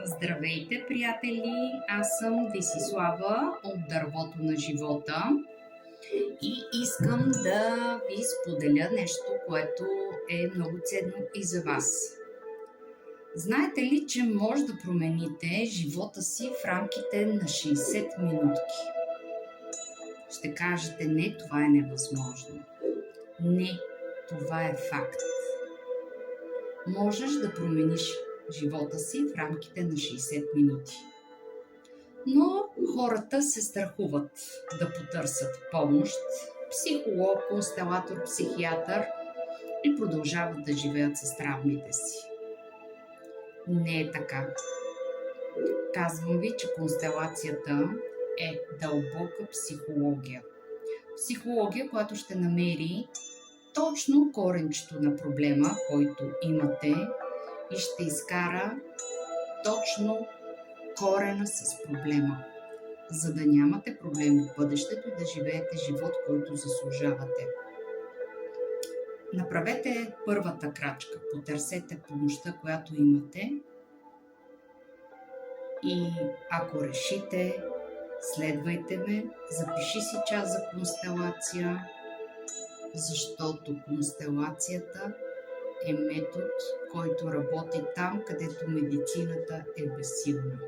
Здравейте, приятели! Аз съм Десислава от Дървото на живота и искам да ви споделя нещо, което е много ценно и за вас. Знаете ли, че може да промените живота си в рамките на 60 минутки? Ще кажете, не, това е невъзможно. Не, това е факт. Можеш да промениш живота си в рамките на 60 минути. Но хората се страхуват да потърсят помощ, психолог, констелатор, психиатър и продължават да живеят с травмите си. Не е така. Казвам ви, че констелацията е дълбока психология. Психология, която ще намери точно коренчето на проблема, който имате, и ще изкара точно корена с проблема, за да нямате проблем в бъдещето и да живеете живот, който заслужавате. Направете първата крачка, потърсете помощта, която имате и ако решите, следвайте ме, запиши си час за констелация, защото констелацията е метод, който работи там, където медицината е безсилна.